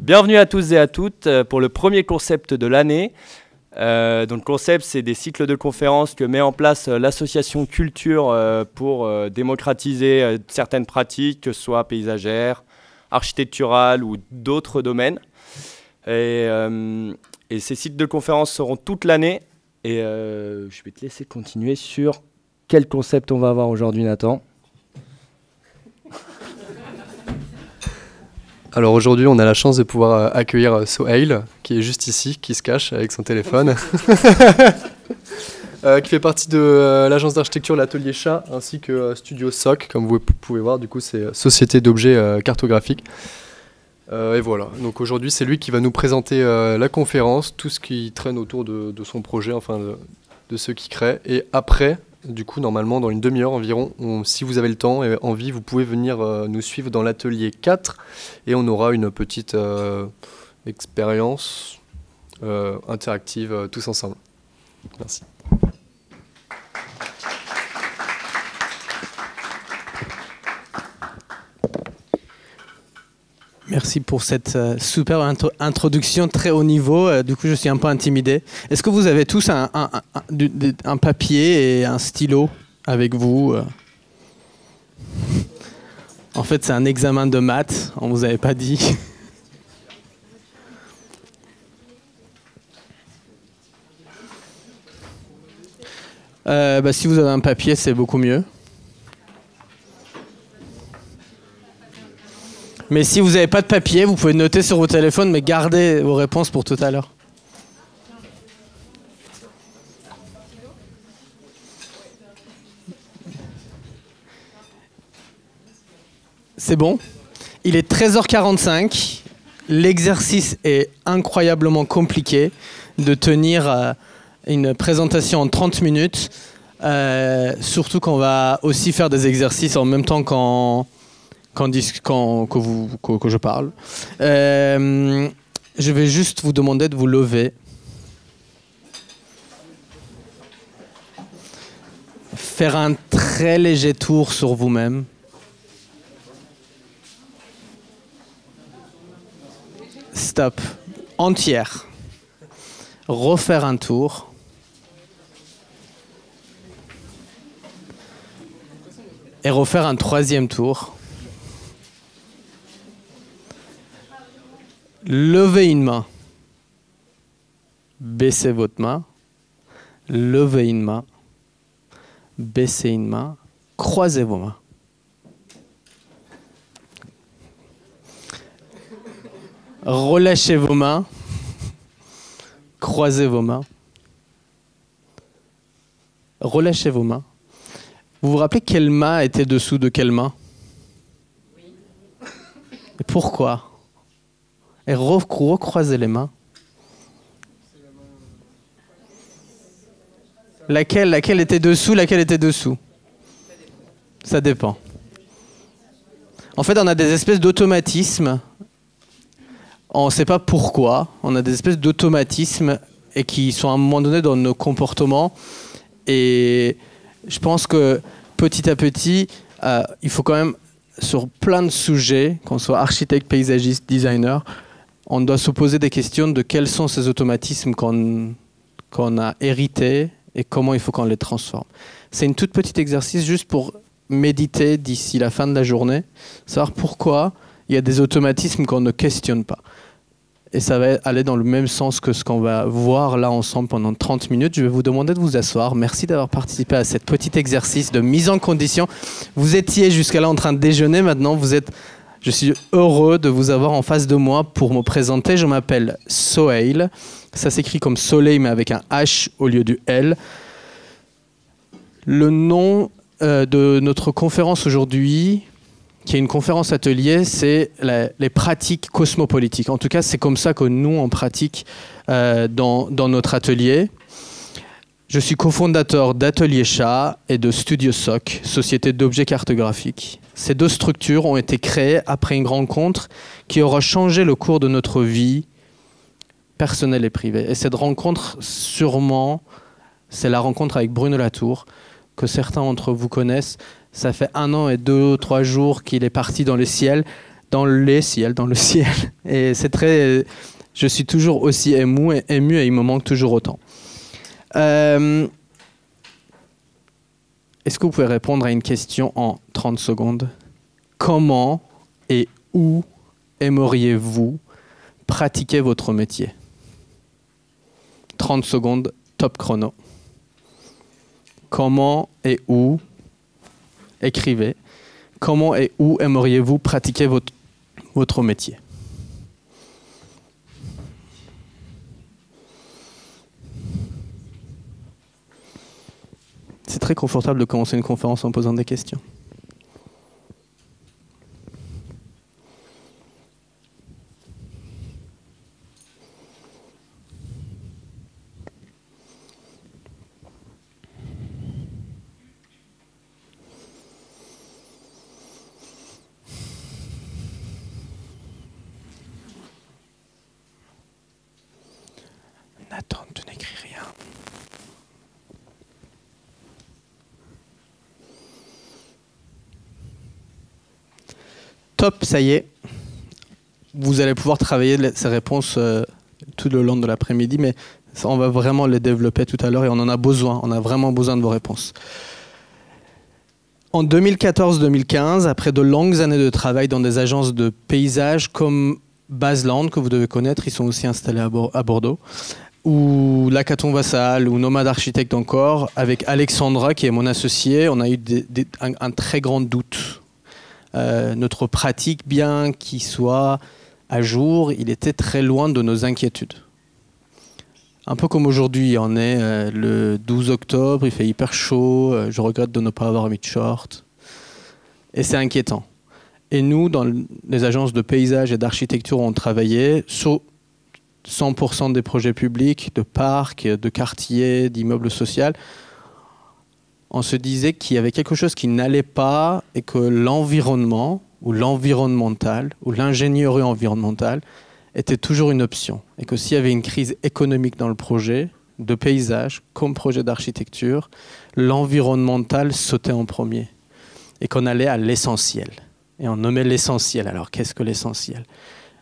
Bienvenue à tous et à toutes pour le premier concept de l'année. Donc le concept, c'est des cycles de conférences que met en place l'association Culture pour démocratiser certaines pratiques, que ce soit paysagères, architecturales ou d'autres domaines. Et ces cycles de conférences seront toute l'année. Et je vais te laisser continuer sur quel concept on va avoir aujourd'hui, Nathan. Alors aujourd'hui, on a la chance de pouvoir accueillir Sohail, qui est juste ici, qui se cache avec son téléphone, qui fait partie de l'agence d'architecture L'Atelier Chat, ainsi que Studio SOC, comme vous pouvez voir, du coup c'est Société d'objets cartographiques. Et voilà, donc aujourd'hui c'est lui qui va nous présenter la conférence, tout ce qui traîne autour de son projet, enfin de ce qu'il crée. Et après, du coup normalement dans une demi-heure environ, si vous avez le temps et envie, vous pouvez venir nous suivre dans l'atelier 4 et on aura une petite expérience interactive tous ensemble. Merci. Merci pour cette super introduction très haut niveau. Du coup, je suis un peu intimidé. Est-ce que vous avez tous un papier et un stylo avec vous? En fait, c'est un examen de maths. On ne vous avait pas dit. Si vous avez un papier, c'est beaucoup mieux. Mais si vous n'avez pas de papier, vous pouvez noter sur vos téléphones, mais gardez vos réponses pour tout à l'heure. C'est bon. Il est 13h45. L'exercice est incroyablement compliqué de tenir une présentation en 30 minutes. Surtout qu'on va aussi faire des exercices en même temps que je parle. Je vais juste vous demander de vous lever. Faire un très léger tour sur vous-même. Stop. Entière. Refaire un tour. Et refaire un troisième tour. Levez une main. Baissez votre main. Levez une main. Baissez une main. Croisez vos mains. Relâchez vos mains. Croisez vos mains. Relâchez vos mains. Vous vous rappelez quelle main était dessous de quelle main? Oui. Et pourquoi? Et recroisez les mains. Laquelle était dessous, laquelle était dessous? Ça dépend. En fait, on a des espèces d'automatismes. On ne sait pas pourquoi. On a des espèces d'automatismes et qui sont à un moment donné dans nos comportements. Et je pense que petit à petit, il faut quand même, sur plein de sujets, qu'on soit architecte, paysagiste, designer, on doit se poser des questions de quels sont ces automatismes qu'on a hérités et comment il faut qu'on les transforme. C'est une toute petite exercice juste pour méditer d'ici la fin de la journée, savoir pourquoi il y a des automatismes qu'on ne questionne pas. Et ça va aller dans le même sens que ce qu'on va voir là ensemble pendant 30 minutes. Je vais vous demander de vous asseoir. Merci d'avoir participé à cet petit exercice de mise en condition. Vous étiez jusqu'à là en train de déjeuner. Maintenant, je suis heureux de vous avoir en face de moi pour me présenter. Je m'appelle Sohail. Ça s'écrit comme soleil, mais avec un H au lieu du L. Le nom de notre conférence aujourd'hui, qui est une conférence atelier, c'est les pratiques cosmopolitiques. En tout cas, c'est comme ça que nous, on pratique dans notre atelier. Je suis cofondateur d'Atelier Chat et de Studio SOC, Société d'objets cartographiques. Ces deux structures ont été créées après une rencontre qui aura changé le cours de notre vie personnelle et privée. Et cette rencontre, sûrement, c'est la rencontre avec Bruno Latour, que certains d'entre vous connaissent. Ça fait 1 an et 2 ou 3 jours qu'il est parti dans le ciel. dans le ciel. Et c'est très... Je suis toujours aussi ému et il me manque toujours autant. Est-ce que vous pouvez répondre à une question en 30 secondes? Comment et où aimeriez-vous pratiquer votre métier? 30 secondes, top chrono. Comment et où, écrivez, comment et où aimeriez-vous pratiquer votre métier? C'est très confortable de commencer une conférence en posant des questions. Nathan, tu n'écris rien. Top, ça y est. Vous allez pouvoir travailler ces réponses tout le long de l'après-midi, mais ça, on va vraiment les développer tout à l'heure et on en a besoin. On a vraiment besoin de vos réponses. En 2014-2015, après de longues années de travail dans des agences de paysage comme Baseland, que vous devez connaître, ils sont aussi installés à Bordeaux, ou Lacaton Vassal, ou Nomade Architecte encore, avec Alexandra, qui est mon associée, on a eu un très grand doute. Notre pratique, bien qu'il soit à jour, il était très loin de nos inquiétudes. Un peu comme aujourd'hui, on est le 12 octobre, il fait hyper chaud, je regrette de ne pas avoir mis de short. Et c'est inquiétant. Et nous, dans les agences de paysage et d'architecture où on travaillait, sur 100% des projets publics, de parcs, de quartiers, d'immeubles sociaux, on se disait qu'il y avait quelque chose qui n'allait pas et que l'environnement ou l'environnemental ou l'ingénierie environnementale était toujours une option. Et que s'il y avait une crise économique dans le projet de paysage comme projet d'architecture, l'environnemental sautait en premier. Et qu'on allait à l'essentiel. Et on nommait l'essentiel. Alors qu'est-ce que l'essentiel?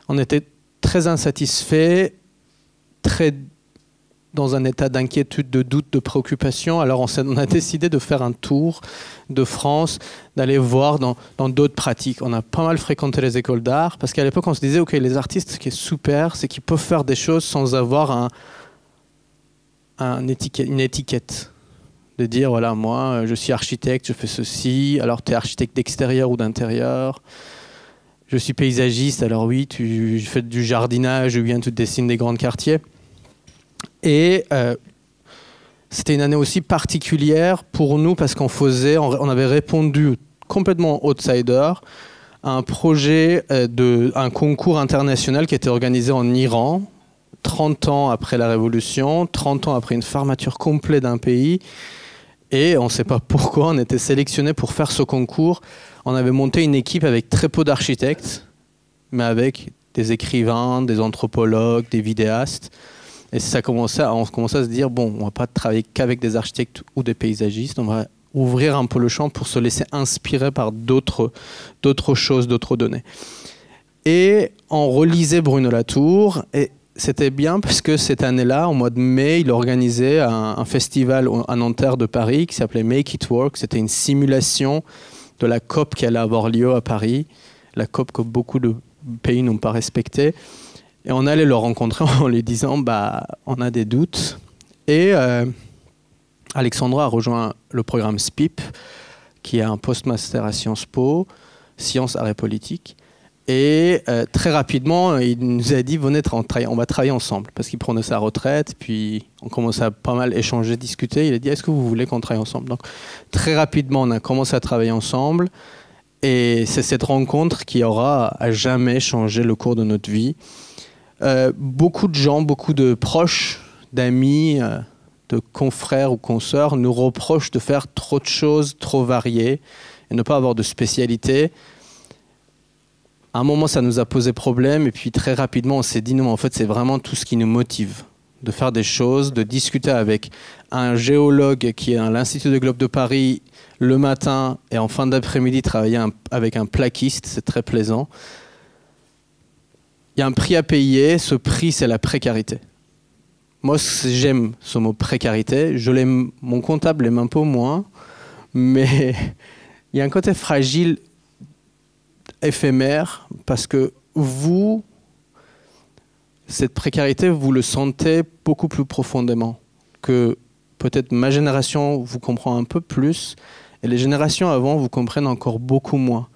On était très insatisfaits, très dans un état d'inquiétude, de doute, de préoccupation. Alors on a décidé de faire un tour de France, d'aller voir dans d'autres pratiques. On a pas mal fréquenté les écoles d'art, parce qu'à l'époque on se disait, ok, les artistes, ce qui est super, c'est qu'ils peuvent faire des choses sans avoir une étiquette. De dire, voilà, moi je suis architecte, je fais ceci, alors tu es architecte d'extérieur ou d'intérieur. Je suis paysagiste, alors oui, tu fais du jardinage ou bien tu dessines des grands quartiers. Et c'était une année aussi particulière pour nous parce on avait répondu complètement outsider à un projet un concours international qui était organisé en Iran, 30 ans après la Révolution, 30 ans après une fermeture complète d'un pays. Et on ne sait pas pourquoi on était sélectionné pour faire ce concours. On avait monté une équipe avec très peu d'architectes, mais avec des écrivains, des anthropologues, des vidéastes. Et on commençait à se dire, bon, on ne va pas travailler qu'avec des architectes ou des paysagistes, on va ouvrir un peu le champ pour se laisser inspirer par d'autres choses, d'autres données. Et on relisait Bruno Latour, et c'était bien parce que cette année-là, au mois de mai, il organisait un festival à Nanterre de Paris qui s'appelait Make It Work. C'était une simulation de la COP qui allait avoir lieu à Paris, la COP que beaucoup de pays n'ont pas respectée. Et on allait le rencontrer en lui disant on a des doutes. Et Alexandra a rejoint le programme SPIP, qui est un postmaster à Sciences Po, Sciences, Arts et Politique. Et très rapidement, il nous a dit venez, on va travailler ensemble. Parce qu'il prenait sa retraite, puis on commençait à pas mal échanger, discuter. Il a dit est-ce que vous voulez qu'on travaille ensemble? Donc très rapidement, on a commencé à travailler ensemble. Et c'est cette rencontre qui aura à jamais changé le cours de notre vie. Beaucoup de gens, beaucoup de proches, d'amis, de confrères ou consoeurs nous reprochent de faire trop de choses, trop variées, et ne pas avoir de spécialité. À un moment, ça nous a posé problème, et puis très rapidement, on s'est dit, non, en fait, c'est vraiment tout ce qui nous motive, de faire des choses, de discuter avec un géologue qui est à l'Institut de Globe de Paris le matin, et en fin d'après-midi, travailler avec un plaquiste, c'est très plaisant. il y a un prix à payer, ce prix c'est la précarité. Moi j'aime ce mot précarité, mon comptable l'aime un peu moins, mais il y a un côté fragile, éphémère, parce que vous, cette précarité, vous le sentez beaucoup plus profondément que peut-être ma génération vous comprend un peu plus, et les générations avant vous comprennent encore beaucoup moins.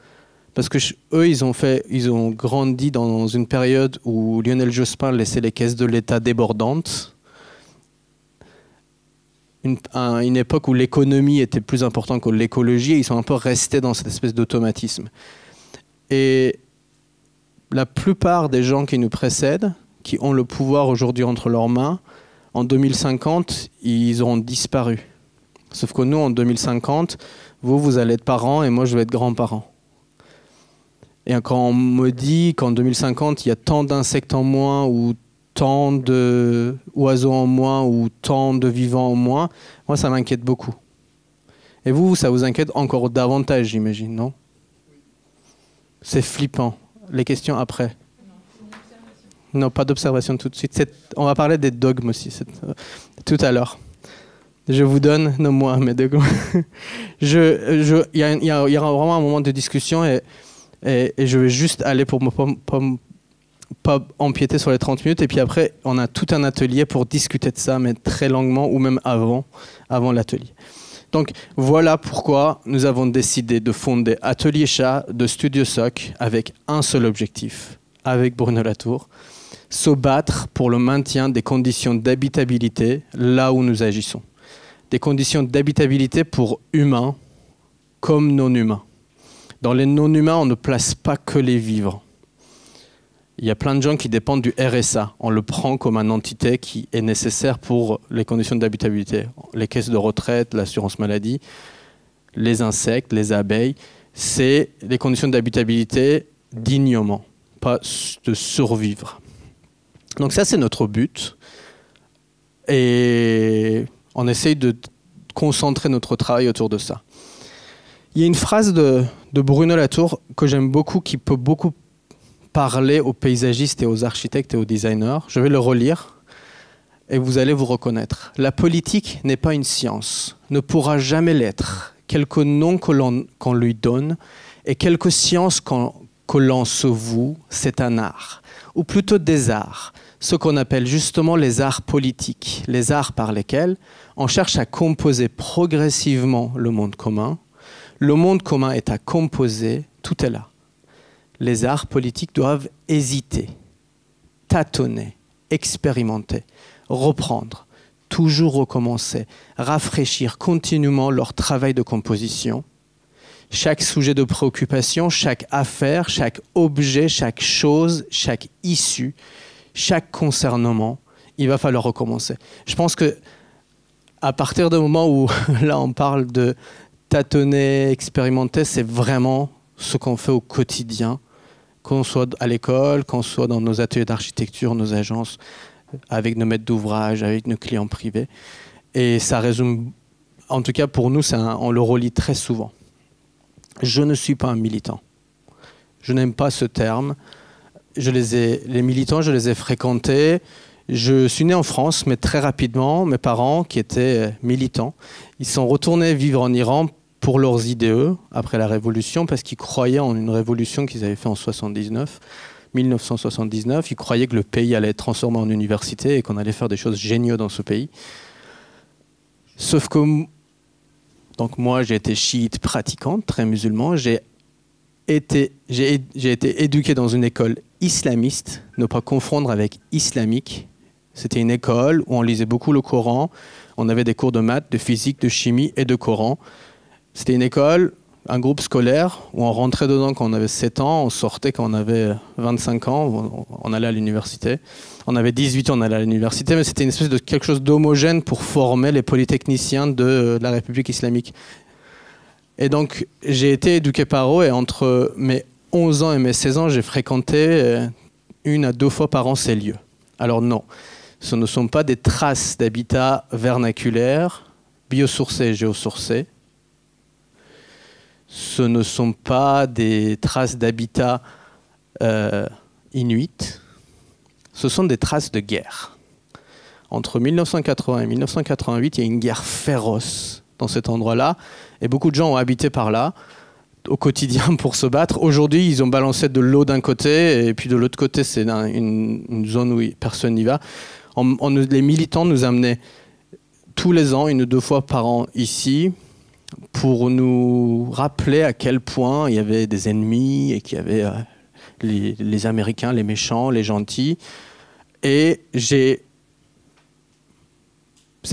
Parce que eux, ils ont grandi dans une période où Lionel Jospin laissait les caisses de l'État débordantes. Une époque où l'économie était plus importante que l'écologie, et ils sont un peu restés dans cette espèce d'automatisme. Et la plupart des gens qui nous précèdent, qui ont le pouvoir aujourd'hui entre leurs mains, en 2050, ils auront disparu. Sauf que nous, en 2050, vous allez être parents et moi, je vais être grand-parent. Et quand on me dit qu'en 2050, il y a tant d'insectes en moins, ou tant d'oiseaux en moins, ou tant de vivants en moins, moi, ça m'inquiète beaucoup. Et vous, ça vous inquiète encore davantage, j'imagine, non? C'est flippant. Les questions après. Non, pas d'observation tout de suite. On va parler des dogmes aussi, tout à l'heure. Je vous donne, non moi, mes dogmes. Il y aura vraiment un moment de discussion et je vais juste aller pour ne pas empiéter sur les 30 minutes. Et puis après, on a tout un atelier pour discuter de ça, mais très longuement, ou même avant l'atelier. Donc voilà pourquoi nous avons décidé de fonder Atelier Chat de Studio Soc avec un seul objectif, avec Bruno Latour, se battre pour le maintien des conditions d'habitabilité là où nous agissons. Des conditions d'habitabilité pour humains comme non-humains. Dans les non-humains, on ne place pas que les vivres. Il y a plein de gens qui dépendent du RSA. On le prend comme une entité qui est nécessaire pour les conditions d'habitabilité. Les caisses de retraite, l'assurance maladie, les insectes, les abeilles, c'est les conditions d'habitabilité dignement, pas de survivre. Donc ça, c'est notre but. Et on essaye de concentrer notre travail autour de ça. Il y a une phrase de Bruno Latour que j'aime beaucoup, qui peut beaucoup parler aux paysagistes et aux architectes et aux designers. Je vais le relire et vous allez vous reconnaître. La politique n'est pas une science, ne pourra jamais l'être. Quelque nom qu'on lui donne et quelque science que l'on se voue, c'est un art. Ou plutôt des arts, ce qu'on appelle justement les arts politiques, les arts par lesquels on cherche à composer progressivement le monde commun. Le monde commun est à composer, tout est là. Les arts politiques doivent hésiter, tâtonner, expérimenter, reprendre, toujours recommencer, rafraîchir continuellement leur travail de composition. Chaque sujet de préoccupation, chaque affaire, chaque objet, chaque chose, chaque issue, chaque concernement, il va falloir recommencer. Je pense que à partir du moment où là on parle de tâtonner, expérimenter, c'est vraiment ce qu'on fait au quotidien, qu'on soit à l'école, qu'on soit dans nos ateliers d'architecture, nos agences, avec nos maîtres d'ouvrage, avec nos clients privés. Et ça résume, en tout cas pour nous, on le relie très souvent. Je ne suis pas un militant. Je n'aime pas ce terme. Les militants, je les ai fréquentés. Je suis né en France, mais très rapidement, mes parents, qui étaient militants, ils sont retournés vivre en Iran pour leurs idées, après la Révolution, parce qu'ils croyaient en une révolution qu'ils avaient faite en 1979. Ils croyaient que le pays allait être transformé en université et qu'on allait faire des choses géniales dans ce pays. Sauf que donc moi, j'ai été chiite pratiquante, très musulman. J'ai été éduqué dans une école islamiste, ne pas confondre avec islamique. C'était une école où on lisait beaucoup le Coran. On avait des cours de maths, de physique, de chimie et de Coran. C'était une école, un groupe scolaire où on rentrait dedans quand on avait 7 ans, on sortait quand on avait 25 ans, on allait à l'université. On avait 18 ans, on allait à l'université, mais c'était une espèce de quelque chose d'homogène pour former les polytechniciens de la République islamique. Et donc, j'ai été éduqué par eux et entre mes 11 ans et mes 16 ans, j'ai fréquenté 1 à 2 fois par an ces lieux. Alors non, ce ne sont pas des traces d'habitat vernaculaire, biosourcé et géosourcé. Ce ne sont pas des traces d'habitat inuit. ce sont des traces de guerre. Entre 1980 et 1988, il y a une guerre féroce dans cet endroit-là, et beaucoup de gens ont habité par là au quotidien pour se battre. Aujourd'hui, ils ont balancé de l'eau d'un côté, et puis de l'autre côté, c'est une zone où personne n'y va. Les militants nous amenaient tous les ans, 1 ou 2 fois par an ici, pour nous rappeler à quel point il y avait des ennemis et qu'il y avait les Américains, les méchants, les gentils. Et c'est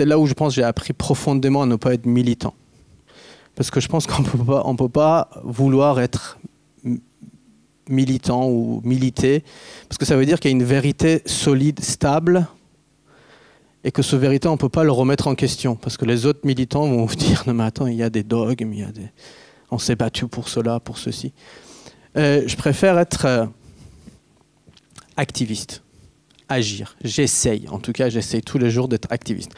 là où je pense que j'ai appris profondément à ne pas être militant. Parce que je pense qu'on ne peut pas vouloir être militant ou militer, parce que ça veut dire qu'il y a une vérité solide, stable, et que ce vérité, on ne peut pas le remettre en question. Parce que les autres militants vont vous dire « Non mais attends, il y a des dogmes, on s'est battu pour cela, pour ceci. » Je préfère être activiste, agir. J'essaye, en tout cas, j'essaye tous les jours d'être activiste.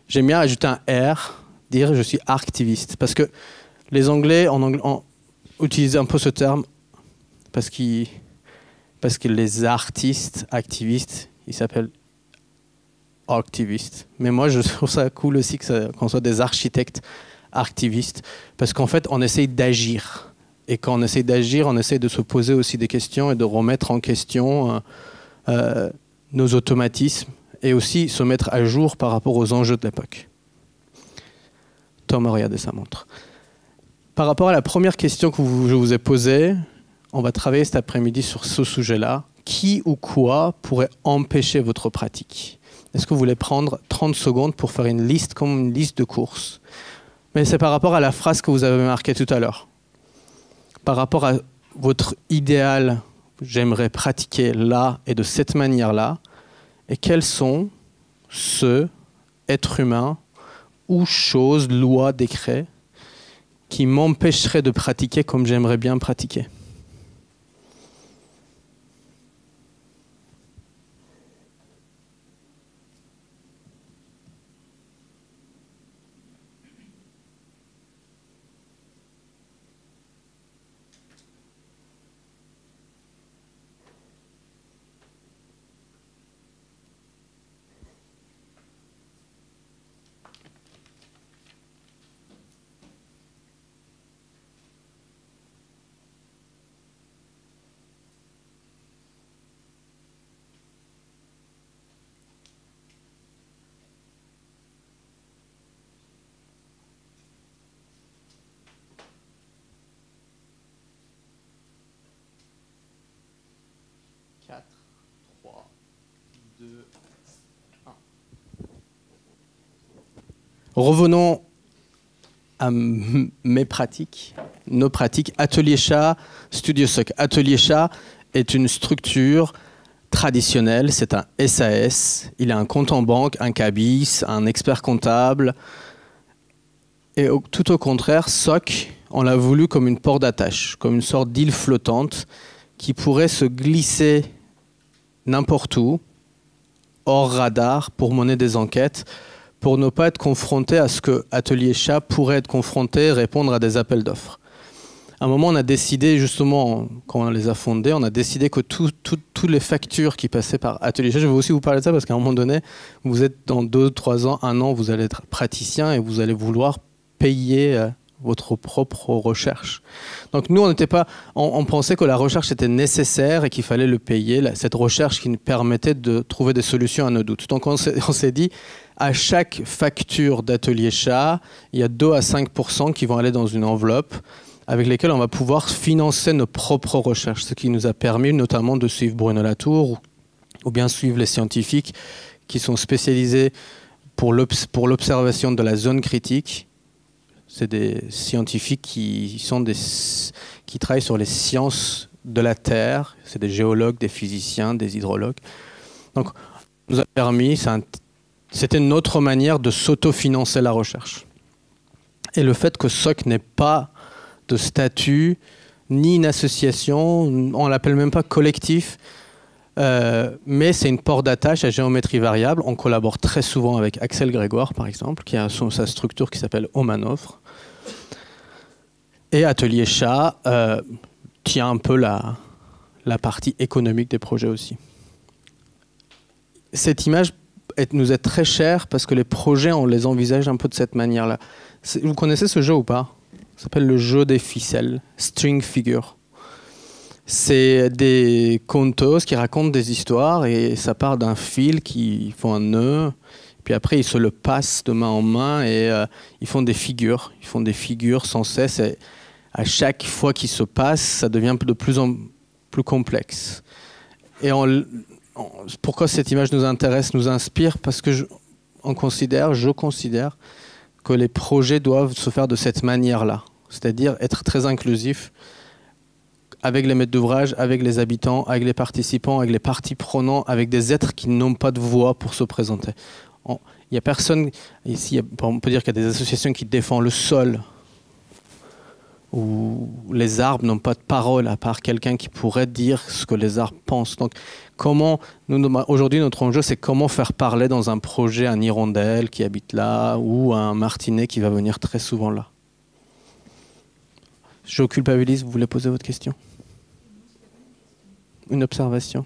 J'aime bien ajouter un R, dire je suis activiste. Parce que les Anglais utilisent un peu ce terme parce que les artistes, activistes, ils s'appellent activistes. Mais moi, je trouve ça cool aussi qu'on soit des architectes activistes. Parce qu'en fait, on essaye d'agir. Et quand on essaye d'agir, on essaye de se poser aussi des questions et de remettre en question nos automatismes et aussi se mettre à jour par rapport aux enjeux de l'époque. Tom a regardé sa montre. Par rapport à la première question que je vous ai posée, on va travailler cet après-midi sur ce sujet-là. Qui ou quoi pourrait empêcher votre pratique ? Est-ce que vous voulez prendre 30 secondes pour faire une liste comme une liste de courses ? Mais c'est par rapport à la phrase que vous avez marquée tout à l'heure. Par rapport à votre idéal, j'aimerais pratiquer là et de cette manière-là. Et quels sont ceux, êtres humains, ou choses, lois, décrets, qui m'empêcheraient de pratiquer comme j'aimerais bien pratiquer ? Revenons à mes pratiques, nos pratiques. Atelier Chat, Studio Soc. Atelier Chat est une structure traditionnelle, c'est un SAS. Il a un compte en banque, un cabis, un expert comptable. Et tout au contraire, Soc, on l'a voulu comme une porte d'attache, comme une sorte d'île flottante qui pourrait se glisser n'importe où, hors radar, pour mener des enquêtes, pour ne pas être confronté à ce que Atelier Chat pourrait être confronté, répondre à des appels d'offres. À un moment, on a décidé, justement, quand on les a fondés, on a décidé que toutes les factures qui passaient par Atelier Chat, je vais aussi vous parler de ça parce qu'à un moment donné, vous êtes dans 2, 3 ans, 1 an, vous allez être praticien et vous allez vouloir payer votre propre recherche. Donc nous, on pensait que la recherche était nécessaire et qu'il fallait le payer, cette recherche qui nous permettait de trouver des solutions à nos doutes. Donc on s'est dit, à chaque facture d'Atelier Chat, il y a 2 à 5% qui vont aller dans une enveloppe avec lesquelles on va pouvoir financer nos propres recherches, ce qui nous a permis notamment de suivre Bruno Latour ou bien suivre les scientifiques qui sont spécialisés pour l'observation de la zone critique. C'est des scientifiques qui travaillent sur les sciences de la Terre. C'est des géologues, des physiciens, des hydrologues. Donc, nous a permis, c'était une autre manière de s'autofinancer la recherche. Et le fait que SOC n'ait pas de statut, ni une association, on ne l'appelle même pas collectif, mais c'est une porte d'attache à géométrie variable. On collabore très souvent avec Axel Grégoire, par exemple, qui a sa structure qui s'appelle Omanofre. Et Atelier Chat tient un peu la partie économique des projets aussi. cette image nous est très chère parce que les projets, on les envisage un peu de cette manière-là. Vous connaissez ce jeu ou pas? Ça s'appelle le jeu des ficelles, String Figure. C'est des contos qui racontent des histoires et ça part d'un fil qui font un nœud. Puis après, ils se le passent de main en main et ils font des figures. Ils font des figures sans cesse. Et à chaque fois qu'ils se passent, ça devient de plus en plus complexe. Et pourquoi cette image nous intéresse, nous inspire? Parce que je considère que les projets doivent se faire de cette manière-là. C'est-à-dire être très inclusif avec les maîtres d'ouvrage, avec les habitants, avec les participants, avec les parties prenantes, avec des êtres qui n'ont pas de voix pour se présenter. Il n'y a personne, ici on peut dire qu'il y a des associations qui défendent le sol, où les arbres n'ont pas de parole à part quelqu'un qui pourrait dire ce que les arbres pensent. Donc aujourd'hui notre enjeu c'est comment faire parler dans un projet un hirondelle qui habite là ou un martinet qui va venir très souvent là. Je culpabilise, vous voulez poser votre question? Une observation?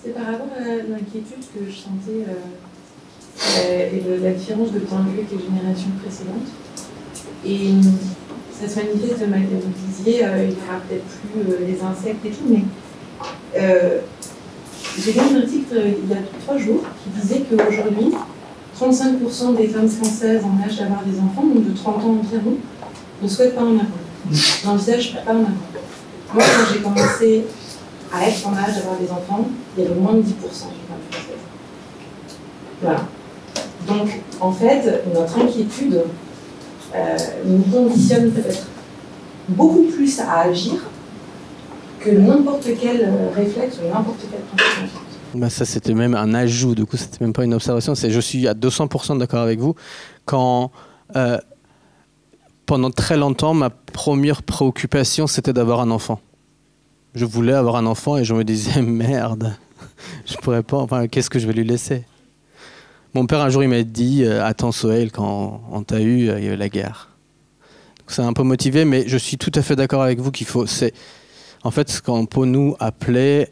C'est par rapport à l'inquiétude que je sentais et la différence de point de vue avec les générations précédentes. Et ça se manifeste, vous disiez, il n'y aura peut-être plus les insectes et tout, mais j'ai lu un article il y a 3 jours qui disait qu'aujourd'hui, 35% des femmes françaises en âge d'avoir des enfants, donc de 30 ans environ, ne souhaitent pas en avoir. N'envisagent pas en avoir. Moi, quand j'ai commencé à être en âge d'avoir des enfants, il y avait moins de 10% des femmes françaises. Voilà. Donc, en fait, notre inquiétude nous conditionne peut-être beaucoup plus à agir que n'importe quel réflexe ou n'importe quelle principe. Bah ça, c'était même un ajout, du coup, c'était même pas une observation. Je suis à 200% d'accord avec vous. Quand, pendant très longtemps, ma première préoccupation, c'était d'avoir un enfant. Je voulais avoir un enfant et je me disais, merde, je pourrais pas, enfin, qu'est-ce que je vais lui laisser? Mon père, un jour, il m'a dit, attends, Sohail, quand on t'a eu, il y avait la guerre. Donc, ça a un peu motivé, mais je suis tout à fait d'accord avec vous qu'il faut, en fait, ce qu'on peut nous appeler,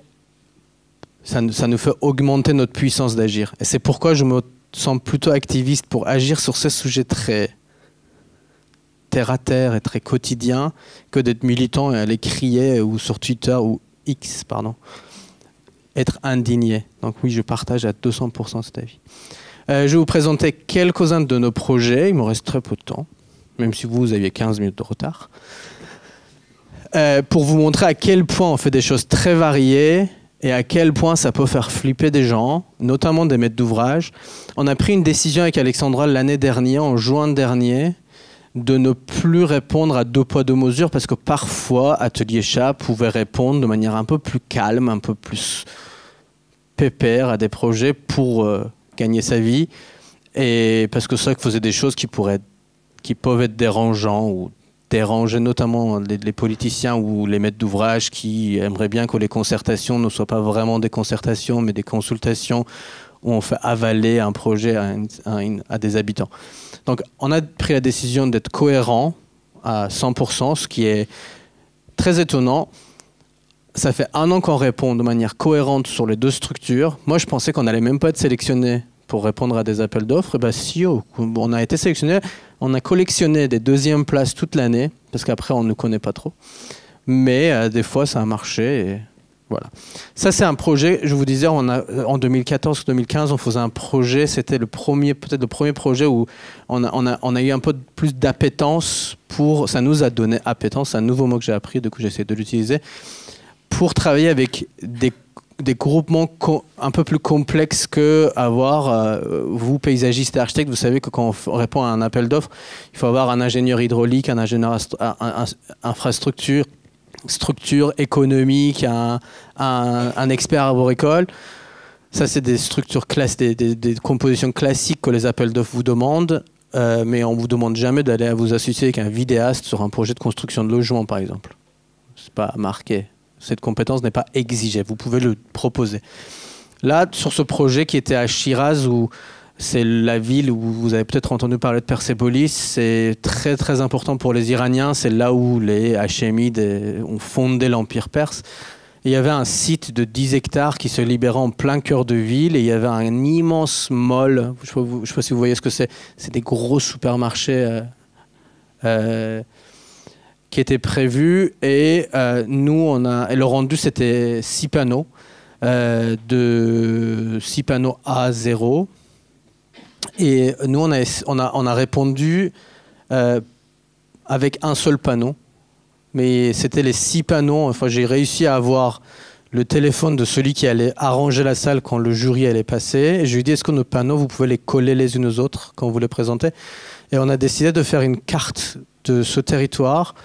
ça nous fait augmenter notre puissance d'agir. Et c'est pourquoi je me sens plutôt activiste pour agir sur ces sujets très terre à terre et très quotidiens que d'être militant et aller crier ou sur Twitter ou X, pardon, être indigné. Donc oui, je partage à 200% cet avis. Je vais vous présenter quelques-uns de nos projets. Il me reste très peu de temps, même si vous aviez 15 minutes de retard. Pour vous montrer à quel point on fait des choses très variées et à quel point ça peut faire flipper des gens, notamment des maîtres d'ouvrage. On a pris une décision avec Alexandra l'année dernière, en juin dernier, de ne plus répondre à 2 poids 2 mesures parce que parfois Atelier Chat pouvait répondre de manière un peu plus calme, un peu plus pépère à des projets pour gagner sa vie, et parce que ça faisait des choses qui peuvent être dérangeants ou déranger notamment les politiciens ou les maîtres d'ouvrage qui aimeraient bien que les concertations ne soient pas vraiment des concertations mais des consultations où on fait avaler un projet à des habitants. Donc on a pris la décision d'être cohérent à 100%, ce qui est très étonnant. Ça fait 1 an qu'on répond de manière cohérente sur les 2 structures. Moi, je pensais qu'on n'allait même pas être sélectionné pour répondre à des appels d'offres. Et bien, si, on a été sélectionné. On a collectionné des 2e places toute l'année, parce qu'après, on ne connaît pas trop. Mais des fois, ça a marché. Et voilà. Ça, c'est un projet. Je vous disais, en 2014-2015, on faisait un projet. C'était peut-être le premier projet où on a eu un peu plus d'appétence pour. Ça nous a donné appétence. C'est un nouveau mot que j'ai appris, du coup, j'essaie de l'utiliser. Pour travailler avec des groupements un peu plus complexes que avoir, vous, paysagistes et architectes, vous savez que quand on répond à un appel d'offres, il faut avoir un ingénieur hydraulique, un ingénieur infrastructure, structure économique, un expert arboricole. Ça, c'est des structures des compositions classiques que les appels d'offres vous demandent, mais on ne vous demande jamais d'aller vous associer avec un vidéaste sur un projet de construction de logement, par exemple. C'est pas marqué. Cette compétence n'est pas exigée, vous pouvez le proposer. Là, sur ce projet qui était à Shiraz, où c'est la ville où vous avez peut-être entendu parler de Persépolis, c'est très très important pour les Iraniens, c'est là où les Hachémides ont fondé l'Empire perse. Et il y avait un site de 10 hectares qui se libérait en plein cœur de ville. Et il y avait un immense mall. Je ne sais pas si vous voyez ce que c'est. C'est des gros supermarchés qui étaient prévus. Et nous, et le rendu, c'était 6 panneaux. De 6 panneaux A0. Et nous, on a répondu avec un seul panneau. Mais c'était les 6 panneaux. Enfin, j'ai réussi à avoir le téléphone de celui qui allait arranger la salle quand le jury allait passer. Et je lui ai dit, est-ce que nos panneaux, vous pouvez les coller les unes aux autres quand vous les présentez? Et on a décidé de faire une carte de ce territoire,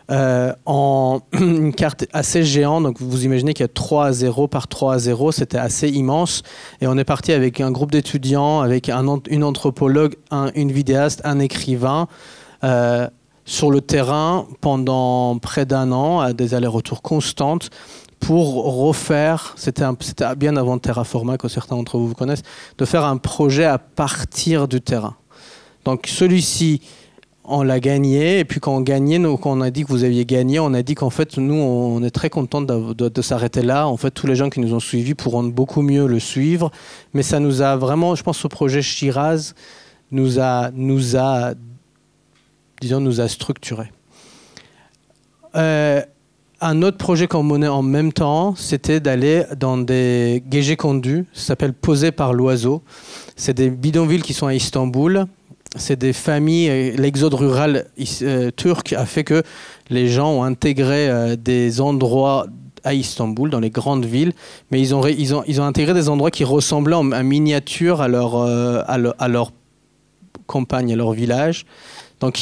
une carte assez géante. Donc vous imaginez qu'il y a 3 à 0 par 3 à 0. C'était assez immense. Et on est parti avec un groupe d'étudiants, avec une anthropologue, une vidéaste, un écrivain, sur le terrain pendant près d'1 an, à des allers-retours constantes, pour refaire, c'était bien avant Terraforma, que certains d'entre vous connaissent, de faire un projet à partir du terrain. Donc celui-ci, on l'a gagné, et puis quand on gagnait, quand on a dit que vous aviez gagné, on a dit qu'en fait, nous, on est très contents de s'arrêter là. En fait, tous les gens qui nous ont suivis pourront beaucoup mieux le suivre, mais ça nous a vraiment, je pense, ce projet Shiraz nous a structuré. Un autre projet qu'on menait en même temps, c'était d'aller dans des gégé-condus, ça s'appelle Posé par l'oiseau. C'est des bidonvilles qui sont à Istanbul. C'est des familles, l'exode rural turc a fait que les gens ont intégré des endroits à Istanbul, dans les grandes villes, mais ils ont intégré des endroits qui ressemblaient en miniature à leur campagne, à leur village. Donc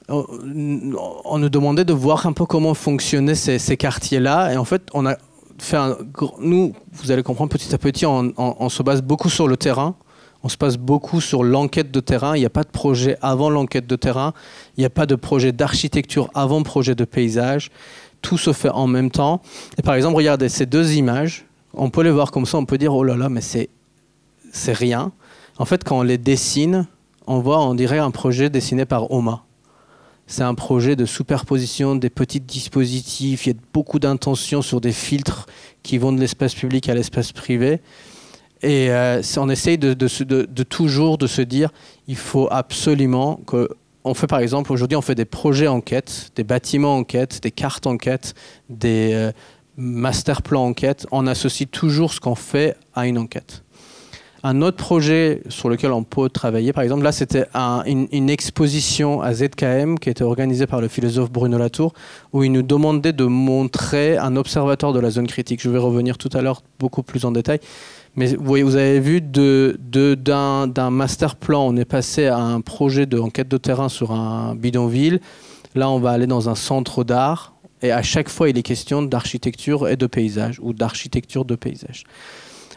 on nous demandait de voir un peu comment fonctionnaient ces quartiers-là. Et en fait, on a fait nous, vous allez comprendre, petit à petit, on se base beaucoup sur le terrain. On se base beaucoup sur l'enquête de terrain. Il n'y a pas de projet avant l'enquête de terrain. Il n'y a pas de projet d'architecture avant le projet de paysage. Tout se fait en même temps. Et par exemple, regardez ces 2 images. On peut les voir comme ça. On peut dire, oh là là, mais c'est rien. En fait, quand on les dessine, on dirait un projet dessiné par Oma. C'est un projet de superposition des petits dispositifs. Il y a beaucoup d'intentions sur des filtres qui vont de l'espace public à l'espace privé. Et on essaye de toujours de se dire, il faut absolument que... On fait par exemple, aujourd'hui, on fait des projets enquête, des bâtiments enquête, des cartes enquête, des master plans enquête. On associe toujours ce qu'on fait à une enquête. Un autre projet sur lequel on peut travailler, par exemple, là, c'était une exposition à ZKM qui était organisée par le philosophe Bruno Latour, où il nous demandait de montrer un observatoire de la zone critique. Je vais revenir tout à l'heure beaucoup plus en détail. Mais vous avez vu, d'un master plan, on est passé à un projet d'enquête de terrain sur un bidonville. Là, on va aller dans un centre d'art. Et à chaque fois, il est question d'architecture et de paysage, ou d'architecture de paysage.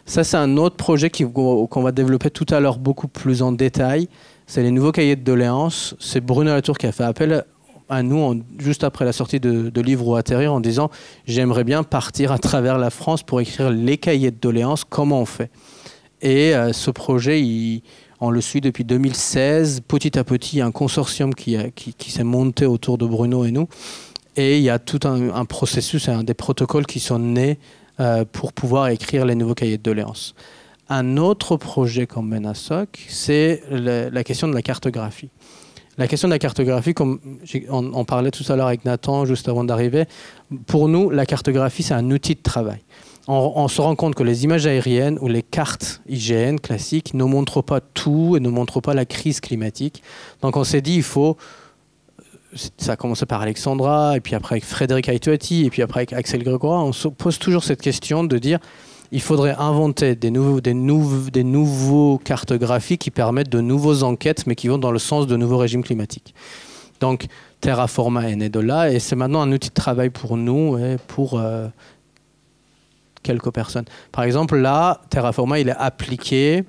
Ça, c'est un autre projet qu'on va développer tout à l'heure beaucoup plus en détail. C'est les nouveaux cahiers de doléances. C'est Bruno Latour qui a fait appel à nous, juste après la sortie de Livre ou Atterrir, en disant « J'aimerais bien partir à travers la France pour écrire les cahiers de doléances. Comment on fait ?» Et ce projet, on le suit depuis 2016. Petit à petit, il y a un consortium qui s'est monté autour de Bruno et nous. Et il y a tout un processus, des protocoles qui sont nés pour pouvoir écrire les nouveaux cahiers de doléances. Un autre projet qu'on mène à SOC, c'est la question de la cartographie. La question de la cartographie, comme on parlait tout à l'heure avec Nathan, juste avant d'arriver, pour nous, la cartographie, c'est un outil de travail. On se rend compte que les images aériennes ou les cartes IGN classiques ne montrent pas tout et ne montrent pas la crise climatique. Donc on s'est dit, ça a commencé par Alexandra, et puis après avec Frédéric Aituati, et puis après avec Axel Grégoire. On se pose toujours cette question de dire il faudrait inventer des nouveaux cartographies qui permettent de nouvelles enquêtes, mais qui vont dans le sens de nouveaux régimes climatiques. Donc Terraforma est né de là, et c'est maintenant un outil de travail pour nous et pour quelques personnes. Par exemple, là, Terraforma, il est appliqué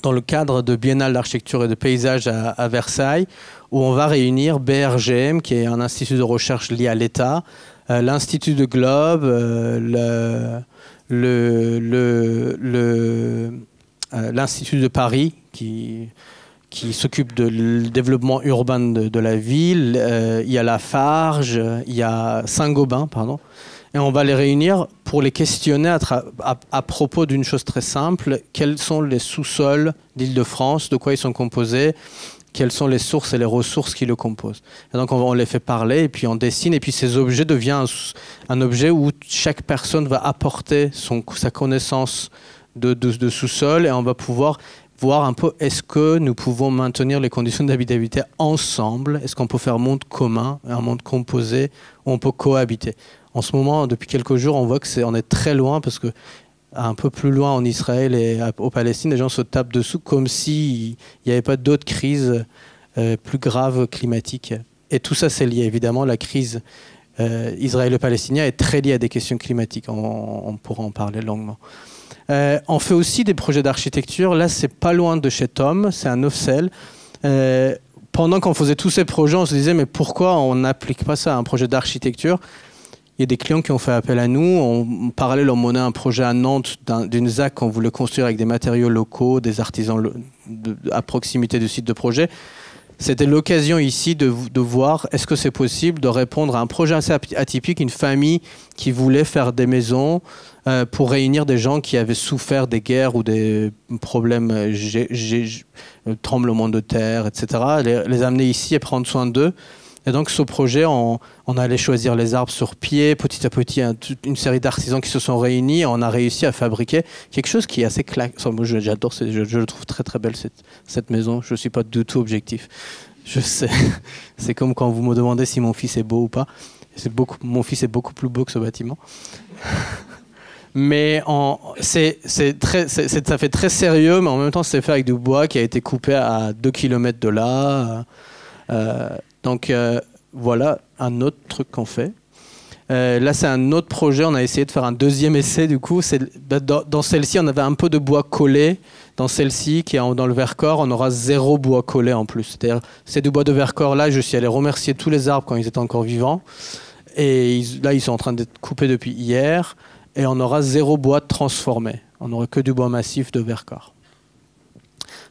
dans le cadre de Biennale d'architecture et de paysage à Versailles, où on va réunir BRGM, qui est un institut de recherche lié à l'État, l'Institut de Globe, l'Institut de Paris, qui s'occupe du développement urbain de la ville, il y a Lafarge, il y a Saint-Gobain, pardon. Et on va les réunir pour les questionner à propos d'une chose très simple. Quels sont les sous-sols d'Île-de-France? De quoi ils sont composés? Quelles sont les sources et les ressources qui le composent? Et donc on les fait parler et puis on dessine. Et puis ces objets deviennent un objet où chaque personne va apporter sa connaissance de sous-sol. Et on va pouvoir voir un peu, est-ce que nous pouvons maintenir les conditions d'habitabilité ensemble? Est-ce qu'on peut faire un monde commun, un monde composé, où on peut cohabiter? En ce moment, depuis quelques jours, on voit qu'on est très loin, parce que un peu plus loin en Israël et au Palestine, les gens se tapent dessous comme s'il n'y avait pas d'autres crises plus graves climatiques. Et tout ça, c'est lié. Évidemment, la crise israélo-palestinienne est très liée à des questions climatiques. On pourra en parler longuement. On fait aussi des projets d'architecture. Là, c'est pas loin de chez Tom, c'est à Neufsel. Pendant qu'on faisait tous ces projets, on se disait, mais pourquoi on n'applique pas ça à un projet d'architecture? Il y a des clients qui ont fait appel à nous. En parallèle, on menait un projet à Nantes d'une ZAC qu'on voulait construire avec des matériaux locaux, des artisans à proximité du site de projet. C'était l'occasion ici de voir est-ce que c'est possible de répondre à un projet assez atypique, une famille qui voulait faire des maisons pour réunir des gens qui avaient souffert des guerres ou des problèmes, tremblements de terre, etc. Les amener ici et prendre soin d'eux. Et donc ce projet, on allait choisir les arbres sur pied, petit à petit, une série d'artisans qui se sont réunis, et on a réussi à fabriquer quelque chose qui est assez claquant. Moi, j'adore, je le trouve très très belle cette maison. Je ne suis pas du tout objectif. Je sais, c'est comme quand vous me demandez si mon fils est beau ou pas. Mon fils est beaucoup plus beau que ce bâtiment. Mais ça fait très sérieux, mais en même temps c'est fait avec du bois qui a été coupé à 2 km de là. Donc voilà un autre truc qu'on fait. Là c'est un autre projet, on a essayé de faire un deuxième essai du coup. Dans celle-ci on avait un peu de bois collé. Dans celle-ci qui est dans le Vercors, on aura 0 bois collé en plus. C'est-à-dire c'est du bois de Vercors là, je suis allé remercier tous les arbres quand ils étaient encore vivants. Et là ils sont en train d'être coupés depuis hier. Et on aura 0 bois transformé. On n'aura que du bois massif de Vercors.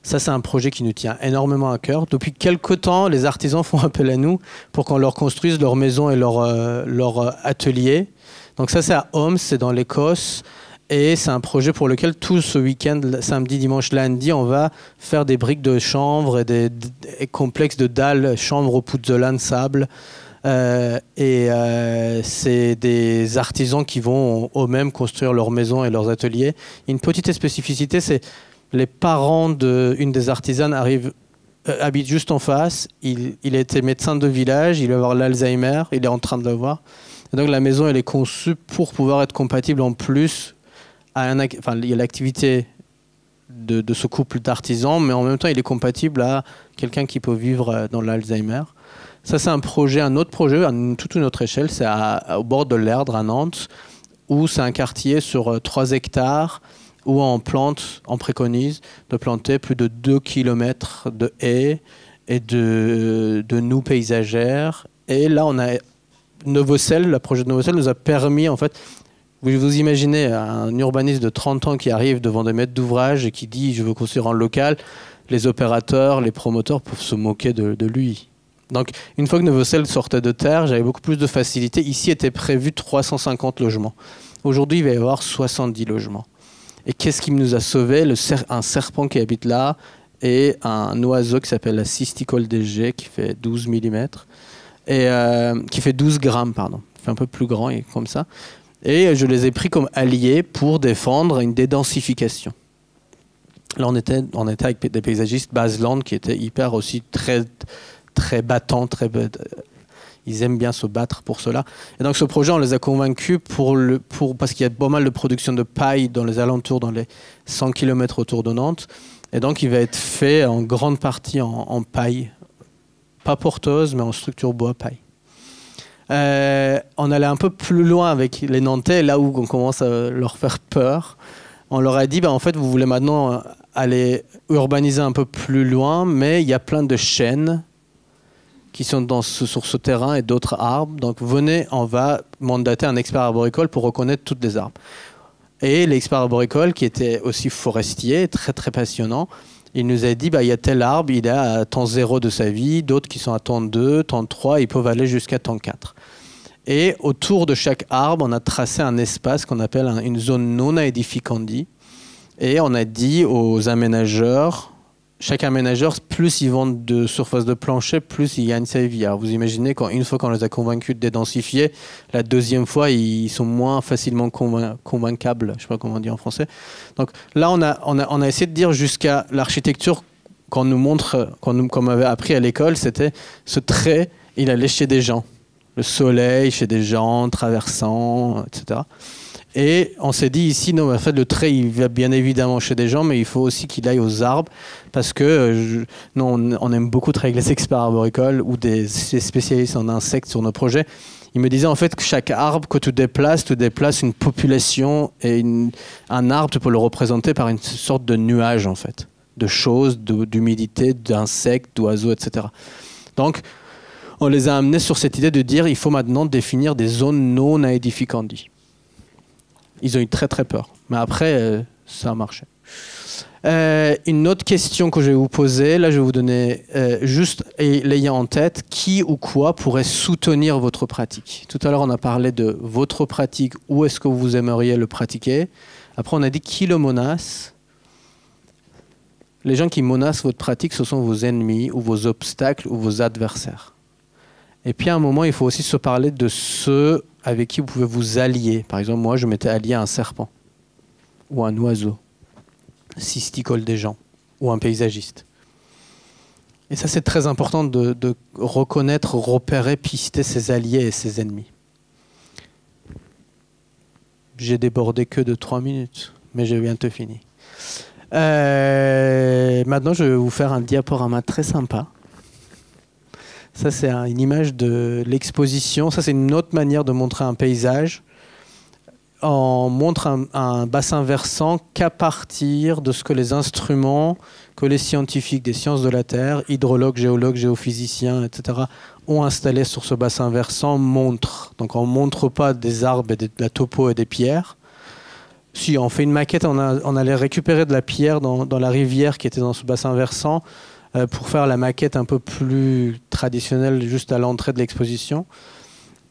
Ça, c'est un projet qui nous tient énormément à cœur. Depuis quelques temps, les artisans font appel à nous pour qu'on leur construise leur maison et leur atelier. Donc ça, c'est à Homs, c'est dans l'Écosse. Et c'est un projet pour lequel tout ce week-end, samedi, dimanche, lundi, on va faire des briques de chanvre et des complexes de dalles, chanvre au puzzolane, sable. C'est des artisans qui vont eux-mêmes construire leurs maisons et leurs ateliers. Une petite spécificité, c'est les parents d'une des artisanes habitent juste en face. Il était médecin de village, il va avoir l'Alzheimer, il est en train de l'avoir. Et donc la maison elle est conçue pour pouvoir être compatible en plus il y a l'activité de ce couple d'artisans, mais en même temps il est compatible à quelqu'un qui peut vivre dans l'Alzheimer. Ça, c'est un autre projet, à toute une autre échelle. C'est au bord de l'Erdre, à Nantes, où c'est un quartier sur 3 hectares, où on préconise de planter plus de 2 km de haies et de noues paysagères. Et là, le projet de Neuvecel nous a permis, en fait, vous imaginez un urbaniste de 30 ans qui arrive devant des maîtres d'ouvrage et qui dit « je veux construire en local », les opérateurs, les promoteurs peuvent se moquer de lui. Donc, une fois que Neuvecel sortait de terre, j'avais beaucoup plus de facilité. Ici étaient prévus 350 logements. Aujourd'hui, il va y avoir 70 logements. Et qu'est-ce qui nous a sauvés? Un serpent qui habite là et un oiseau qui s'appelle la Cysticole des Gets, qui fait 12 mm. Qui fait 12 grammes, pardon. Il fait un peu plus grand et comme ça. Et je les ai pris comme alliés pour défendre une dédensification. Là, on était avec des paysagistes Baseland qui étaient hyper aussi très battants, ils aiment bien se battre pour cela. Et donc ce projet, on les a convaincus parce qu'il y a pas mal de production de paille dans les alentours, dans les 100 km autour de Nantes. Et donc il va être fait en grande partie en paille, pas porteuse, mais en structure bois-paille. On allait un peu plus loin avec les Nantais, là où on commence à leur faire peur. On leur a dit, en fait, vous voulez maintenant aller urbaniser un peu plus loin, mais il y a plein de chênes qui sont sur ce terrain et d'autres arbres. Donc venez, on va mandater un expert arboricole pour reconnaître toutes les arbres. Et l'expert arboricole, qui était aussi forestier, très très passionnant, il nous a dit, il y a tel arbre, il est à temps 0 de sa vie, d'autres qui sont à temps 2, temps 3, ils peuvent aller jusqu'à temps 4. Et autour de chaque arbre, on a tracé un espace qu'on appelle une zone non edificandi. Et on a dit aux aménageurs, chaque aménageur, plus ils vendent de surface de plancher, plus ils gagnent sa vie. Alors vous imaginez qu'une fois qu'on les a convaincus de dédensifier, la deuxième fois, ils sont moins facilement convaincables. Je ne sais pas comment on dit en français. Donc là, on a essayé de dire jusqu'à l'architecture qu'on nous montre, qu'on m'avait appris à l'école, c'était ce trait, il allait chez des gens. Le soleil chez des gens, traversant, etc. Et on s'est dit ici, non, en fait, le trait, il va bien évidemment chez des gens, mais il faut aussi qu'il aille aux arbres, parce que on aime beaucoup travailler avec les experts arboricoles ou des spécialistes en insectes sur nos projets. Ils me disaient en fait que chaque arbre que tu déplaces une population et un arbre, tu peux le représenter par une sorte de nuage, en fait, de choses, d'humidité, d'insectes, d'oiseaux, etc. Donc, on les a amenés sur cette idée de dire il faut maintenant définir des zones non aedificandi. Ils ont eu très très peur. Mais après, ça a marché. Une autre question que je vais vous poser, là je vais vous donner, juste l'ayant en tête, qui ou quoi pourrait soutenir votre pratique. Tout à l'heure on a parlé de votre pratique, où est-ce que vous aimeriez le pratiquer. Après on a dit qui le menace. Les gens qui menacent votre pratique, ce sont vos ennemis, ou vos obstacles, ou vos adversaires. Et puis à un moment, il faut aussi se parler de ceux avec qui vous pouvez vous allier. Par exemple, moi, je m'étais allié à un serpent, ou un oiseau, cisticole des gens, ou un paysagiste. Et ça, c'est très important de reconnaître, repérer, pister ses alliés et ses ennemis. J'ai débordé que de 3 minutes, mais j'ai bientôt fini. Maintenant, je vais vous faire un diaporama très sympa. Ça, c'est une image de l'exposition. Ça, c'est une autre manière de montrer un paysage. On montre un bassin versant qu'à partir de ce que les instruments, que les scientifiques des sciences de la Terre, hydrologues, géologues, géophysiciens, etc., ont installé sur ce bassin versant montrent. Donc, on ne montre pas des arbres, et de la topo et des pierres. Si on fait une maquette, on allait récupérer de la pierre dans la rivière qui était dans ce bassin versant, pour faire la maquette un peu plus traditionnelle juste à l'entrée de l'exposition.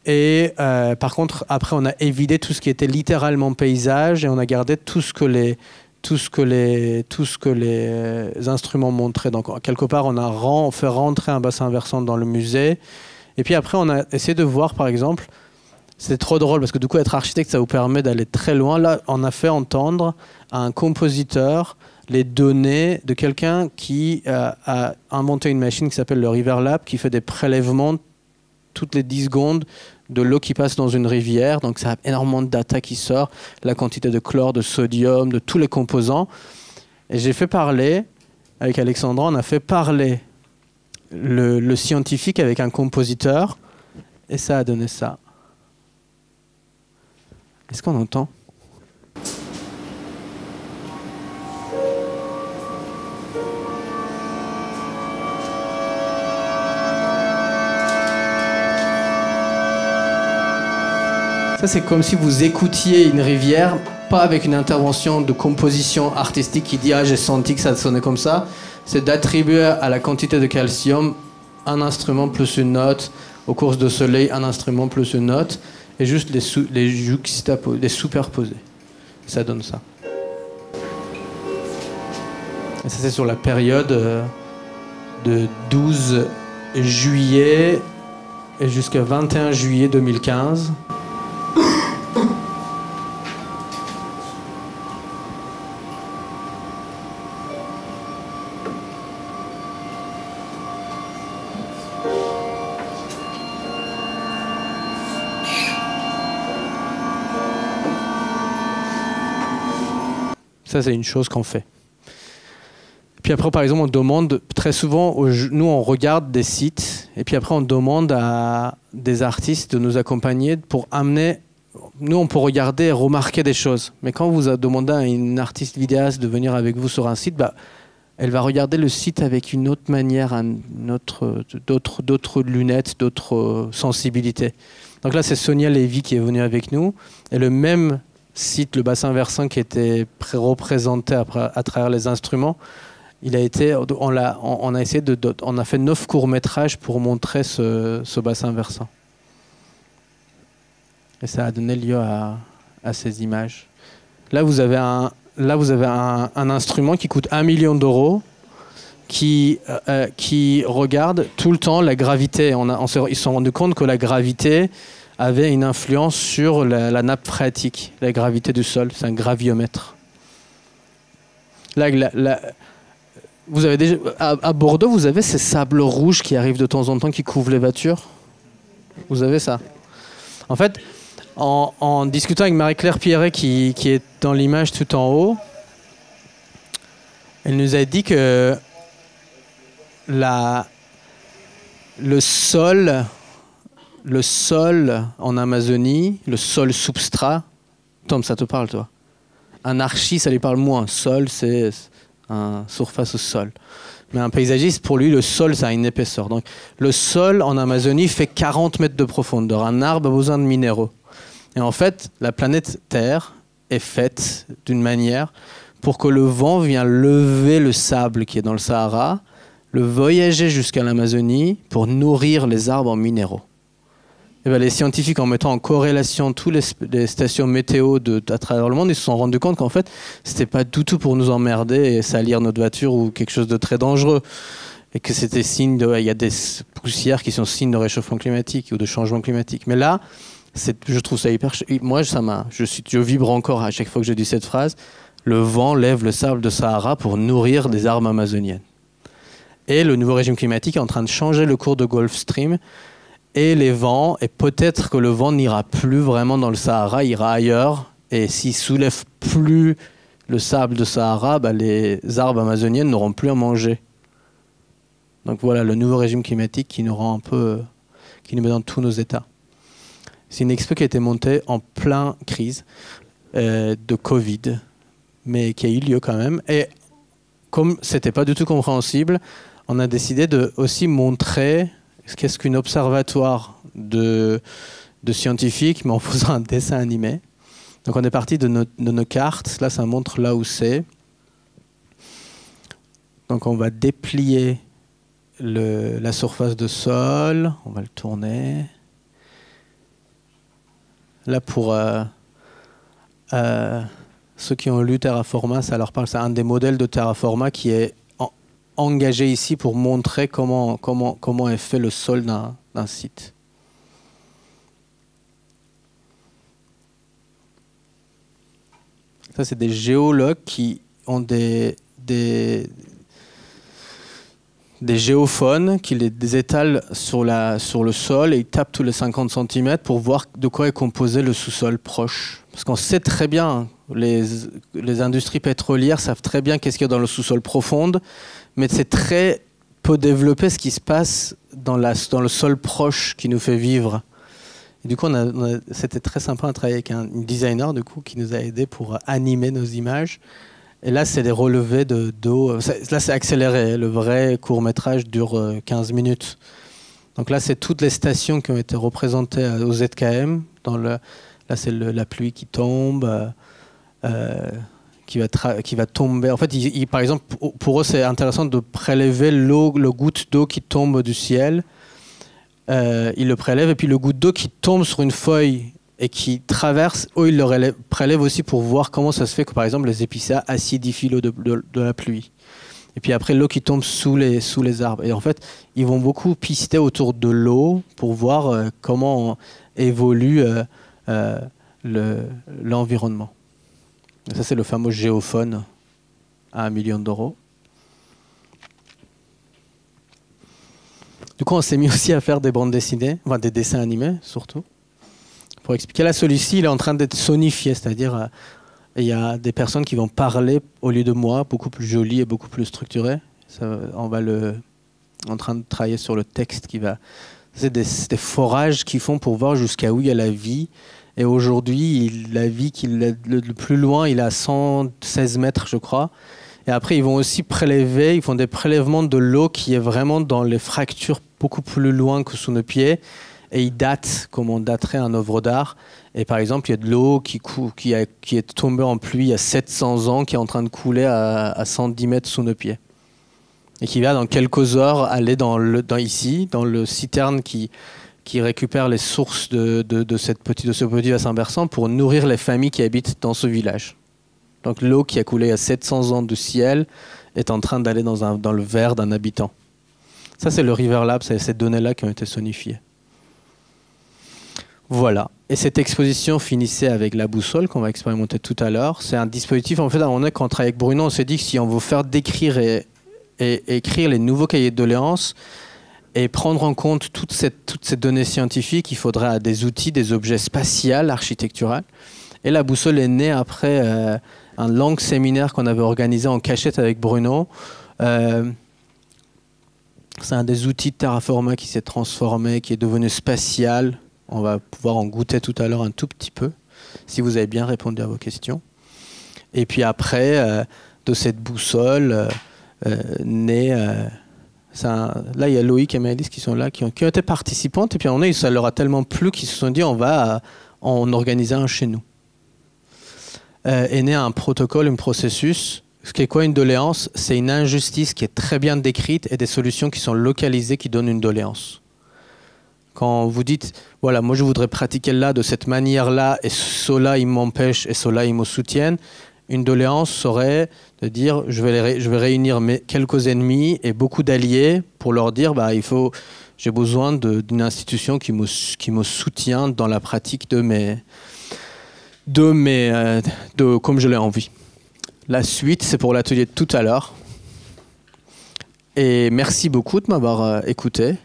Et par contre, après, on a évidé tout ce qui était littéralement paysage et on a gardé tout ce que les instruments montraient. Donc, quelque part, on a fait rentrer un bassin versant dans le musée. Et puis après, on a essayé de voir, par exemple, c'est trop drôle parce que du coup, être architecte, ça vous permet d'aller très loin. Là, on a fait entendre à un compositeur les données de quelqu'un qui a inventé une machine qui s'appelle le Riverlab, qui fait des prélèvements toutes les 10 secondes de l'eau qui passe dans une rivière. Donc ça a énormément de data qui sort, la quantité de chlore, de sodium, de tous les composants. Et j'ai fait parler, avec Alexandra, on a fait parler le scientifique avec un compositeur, et ça a donné ça. Est-ce qu'on entend ? Ça, c'est comme si vous écoutiez une rivière, pas avec une intervention de composition artistique qui dit « Ah, j'ai senti que ça sonnait comme ça ». C'est d'attribuer à la quantité de calcium un instrument plus une note, aux courses de soleil, un instrument plus une note, et juste les juxtaposer, les superposer. Ça donne ça. Et ça, c'est sur la période de 12 juillet jusqu'à 21 juillet 2015. Ça, c'est une chose qu'on fait. Puis après, par exemple, on demande très souvent, nous, on regarde des sites, et puis après, on demande à des artistes de nous accompagner pour amener. Nous, on peut regarder et remarquer des choses. Mais quand vous demandez à une artiste vidéaste de venir avec vous sur un site, elle va regarder le site avec une autre manière, d'autres lunettes, d'autres sensibilités. Donc là, c'est Sonia Lévy qui est venue avec nous. Et le même site, le bassin versant qui était représenté à travers les instruments, on a fait 9 courts-métrages pour montrer ce bassin versant. Et ça a donné lieu à ces images. Là, vous avez un instrument qui coûte 1 million d'euros, qui regarde tout le temps la gravité. Ils se sont rendus compte que la gravité avait une influence sur la nappe phréatique, la gravité du sol. C'est un graviomètre. Là, vous avez déjà, à Bordeaux, vous avez ces sables rouges qui arrivent de temps en temps, qui couvrent les voitures. Vous avez ça. En fait, en discutant avec Marie-Claire Pierret, qui est dans l'image tout en haut, elle nous a dit que le sol en Amazonie, le sol substrat, Tom, ça te parle, toi? Un archi, ça lui parle moins. Sol, c'est un surface au sol. Mais un paysagiste, pour lui, le sol, ça a une épaisseur. Donc, le sol en Amazonie fait 40 mètres de profondeur. Un arbre a besoin de minéraux. Et en fait, la planète Terre est faite d'une manière pour que le vent vienne lever le sable qui est dans le Sahara, le voyager jusqu'à l'Amazonie pour nourrir les arbres en minéraux. Et bien, les scientifiques, en mettant en corrélation toutes les stations météo à travers le monde, ils se sont rendus compte qu'en fait, c'était pas du tout pour nous emmerder et salir notre voiture ou quelque chose de très dangereux. Et que c'était signe il y a des poussières qui sont signes de réchauffement climatique ou de changement climatique. Mais là, je trouve ça hyper... Moi, je vibre encore à chaque fois que je dis cette phrase. Le vent lève le sable de Sahara pour nourrir des arbres amazoniennes. Et le nouveau régime climatique est en train de changer le cours de Gulf Stream. Et les vents, et peut-être que le vent n'ira plus vraiment dans le Sahara, ira ailleurs. Et s'il ne soulève plus le sable de Sahara, les arbres amazoniens n'auront plus à manger. Donc voilà, le nouveau régime climatique qui nous rend qui nous met dans tous nos états. C'est une expo qui a été montée en plein crise de Covid, mais qui a eu lieu quand même. Et comme c'était pas du tout compréhensible, on a décidé de aussi montrer qu'est-ce qu'un observatoire de scientifiques, mais en faisant un dessin animé. Donc on est parti de nos cartes. Là, ça montre là où c'est. Donc on va déplier la surface de sol. On va le tourner. Là, pour ceux qui ont lu Terraforma, ça leur parle. C'est un des modèles de Terraforma qui est engagé ici pour montrer comment est fait le sol d'un site. Ça, c'est des géologues qui ont des géophones qui les étalent sur le sol et ils tapent tous les 50 cm pour voir de quoi est composé le sous-sol proche. Parce qu'on sait très bien, les industries pétrolières savent très bien qu'est-ce qu'il y a dans le sous-sol profond, mais c'est très peu développé ce qui se passe dans le sol proche qui nous fait vivre. Et du coup, c'était très sympa de travailler avec un designer du coup, qui nous a aidés pour animer nos images. Et là, c'est des relevés d'eau. Là, c'est accéléré. Le vrai court-métrage dure 15 minutes. Donc là, c'est toutes les stations qui ont été représentées au ZKM. Là, c'est la pluie qui tombe, qui va tomber. En fait, par exemple, pour eux, c'est intéressant de prélever le goutte d'eau qui tombe du ciel. Ils le prélèvent. Et puis, le goutte d'eau qui tombe sur une feuille et qui traverse, ils le prélèvent aussi pour voir comment ça se fait que, par exemple, les épicéas acidifient l'eau de la pluie. Et puis après, l'eau qui tombe sous les arbres. Et en fait, ils vont beaucoup pister autour de l'eau pour voir comment évolue l'environnement. Et ça, c'est le fameux géophone à 1 million d'euros. Du coup, on s'est mis aussi à faire des bandes dessinées, enfin des dessins animés surtout. Pour expliquer, là, celui-ci, il est en train d'être sonifié, c'est-à-dire il y a des personnes qui vont parler au lieu de moi, beaucoup plus joli et beaucoup plus structuré. On va en train de travailler sur le texte qui va... C'est des forages qu'ils font pour voir jusqu'à où il y a la vie. Et aujourd'hui, la vie le plus loin, il est à 116 mètres, je crois. Et après, ils vont aussi prélever, ils font des prélèvements de l'eau qui est vraiment dans les fractures beaucoup plus loin que sous nos pieds. Et ils datent comme on daterait un œuvre d'art. Et par exemple, il y a de l'eau qui est tombée en pluie il y a 700 ans, qui est en train de couler à 110 mètres sous nos pieds. Et qui va dans quelques heures aller ici, dans le citerne qui qui récupère les sources de ce petit bassin versant pour nourrir les familles qui habitent dans ce village. Donc l'eau qui a coulé à 700 ans du ciel est en train d'aller dans le verre d'un habitant. Ça, c'est le River Lab, c'est ces données-là qui ont été sonifiées. Voilà. Et cette exposition finissait avec la boussole qu'on va expérimenter tout à l'heure. C'est un dispositif, en fait, quand on travaille avec Bruno, on s'est dit que si on veut faire décrire et écrire les nouveaux cahiers de doléances et prendre en compte toutes ces données scientifiques, il faudrait des outils, des objets spatials, architecturaux. Et la boussole est née après un long séminaire qu'on avait organisé en cachette avec Bruno. C'est un des outils de Terraforma qui s'est transformé, qui est devenu spatial. On va pouvoir en goûter tout à l'heure un tout petit peu, si vous avez bien répondu à vos questions. Et puis après, de cette boussole, naît... là, il y a Loïc et Maëlys qui sont là, qui ont été participantes. Et puis on ça leur a tellement plu qu'ils se sont dit on va en organiser un chez nous. Est né un protocole, un processus. Ce qu'est quoi une doléance? C'est une injustice qui est très bien décrite et des solutions qui sont localisées qui donnent une doléance. Quand vous dites, voilà, moi je voudrais pratiquer là de cette manière-là et cela il m'empêche et cela il me soutient, une doléance serait de dire je vais réunir quelques ennemis et beaucoup d'alliés pour leur dire j'ai besoin d'une institution qui me soutient dans la pratique comme je l'ai envie. La suite, c'est pour l'atelier de tout à l'heure. Et merci beaucoup de m'avoir écouté.